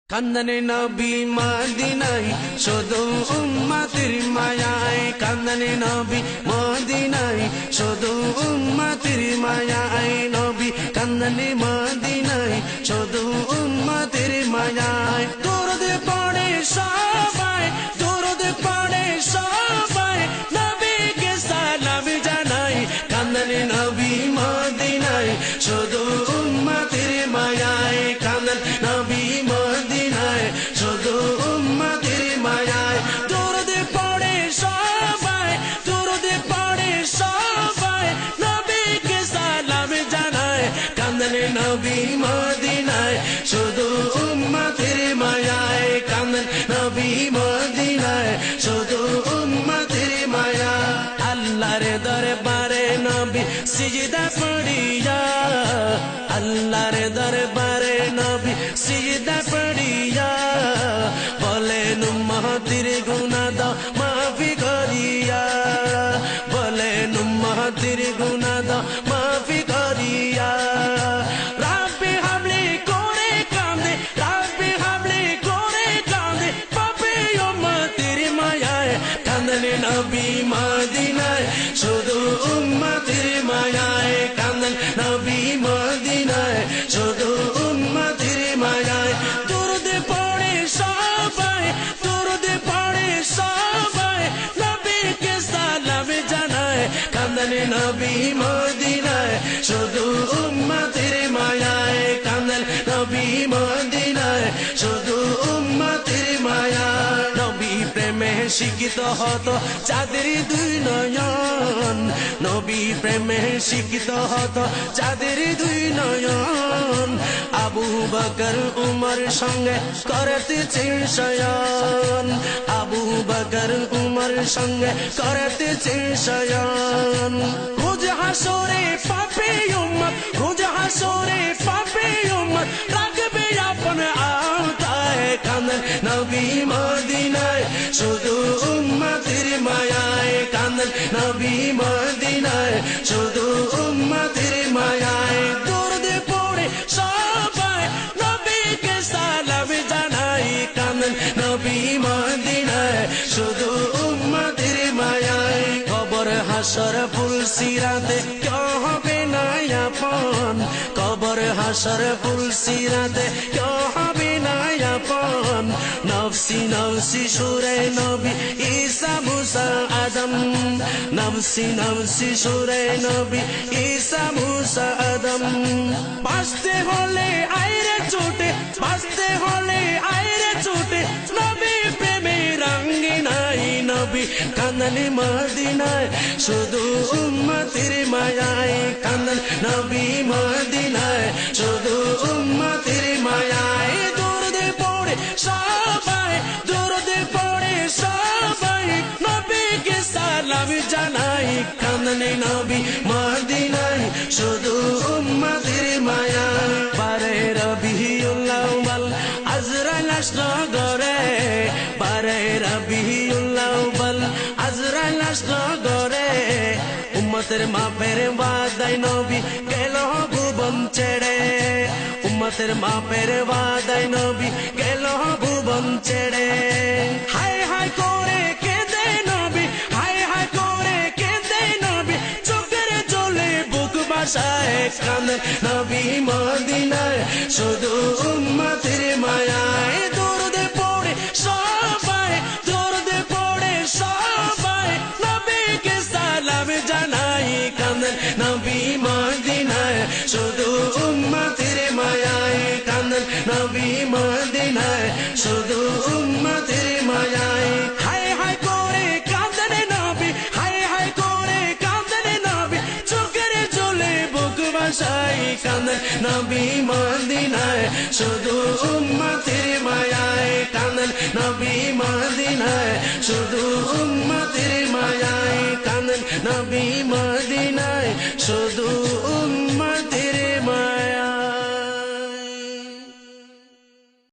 কান্দনে নবী মদিনায় শুধু উম্মতের মায়ায় কান্দনে নবী মদিনায় শুধু উম্মতের মায়ায় নবী কান্দনে মদিনায় শুধু উম্মতের মায়ায় দরুদ পড়ে সবাই দরুদ পড়ে সবাই নবীকে সালাম জানাই কান্দনে নবী মদিনায় শুধু উম্মতের মায়ায় কান্দন নবী মদিনায় শুধু উম্মতের মায়ায় দরুদ পড়ে সবাই দরুদ পড়ে সবাই নবীকে সালাম জানায় কান্দনে নবী মদিনায় শুধু উম্মতের মায়ায় কান্দন নবী মদিনায় শুধু উম্মতের মায়া আল্লাহর দরবারে নবী সিজদা পড়িয়া আল্লাহর দরবারে নবী সিজদা পড়িয়া বলেন উম্মতের গুনাহ দাও মাফি করিয়া বলেন উম্মতের গুনাহ দাও মাফি করিয়া রাব্বি হাবলি করে কাঁদে রাব্বি হাবলি করে কাঁদে পাপে উম্মতের মায়ায় কান্দনে নবী মদিনায় শুধু উম্মতের মায়ায় কান্দন নবী মদিনায় শুধু উম্মতের মায়ায় দরুদ পড়ে সবাই দরুদ পড়ে সবাই নবীকে সালাম জানায় কান্দনে নবী মদিনায় শুধু উম্মতের মায়ায় কান্দন নবী মদিনায় শুধু উম্মতের মায়ায় নবী প্রেমে শিক্ষিত হতো যাদের দুই নয়ন নবী প্রেমে শিক্ষিত হতো যাদের দুই নয়ন আবু বকর উমর সঙ্গে করতেছে শয়ন আবু বকর উমর সঙ্গে করতেছে শয়ন রোজ হাসরে পাপে উম্মত রোজ হাসরে পাপে উম্মত রাখবে আপন আওতায় কান্দন নবী মদিনায় শুধু উম্মতের মায়ায় কান্দন নবী মদিনায় শুধু উম্মতের মায়ায় দরুদ পড়ে সবাই নবীকে সালাম জানাই কান্দন নবী মদিনায় শুধু উম্মতের মায়ায় কবর হাসর ফুল সিরাতে কেউ হবে না আপন কবর হাসর ফুল সিরাতে কেউ হবে না আপন নফসি নফসি সুরে নবী ঈসা মুসা আদম নফসি নফসি সুরে নবী ঈসা মুসা আদম বাঁচতে হলে আইরে ছুটে বাঁচতে হলে আইরে ছুটে নবী প্রেমে রঙ্গিনাই নবী কান্দনে মদিনায় শুধু উম্মতের মায়ায় কান্দন নবী মদিনায় শুধু উম্মতের মায়ায় দরুদ পড়ে সবাই দরুদ পড়ে সবাই নবীকে সালাম জানাই কান্দনে নবী মদিনায় শুধু উম্মতের মায়ায় বারে রবিউল আউয়াল আজরাইল আসলো ঘরে বারে রবিউল আউয়াল আজরাইল আসলো ঘরে উম্মতের মাপের ওয়াদায় নবী গেল ভুবন ছেড়ে উম্মতের মাপের ওয়াদায় নবী গেল ভুবন ছেড়ে হায় হায় করে কেঁদে নবী হায় হায় করে কেঁদে নবী চোখের জলে বুক বাসায় কান্দন নবী মদিনায় শুধু উম্মতের মায়ায় দরুদ পড়ে সবাই দরুদ পড়ে সবাই নবীকে সালাম জানাই কান্দন নবী মদিনায় শুধু উম্মতের মায়ায় কান্দন নবী মদিনায় শুধু উম্মতের মায়ায় হায় হায় করে কান্দনে নবী হায় হায় করে কান্দনে নবী চোখের জলে বুক বাসাই কান্দন নবী মদিনায় শুধু উম্মতের মায়ায় কান্দন নবী মদিনায় শুধু উম্মতের মায়ায় কান্দন নবী মদিনায় শুধু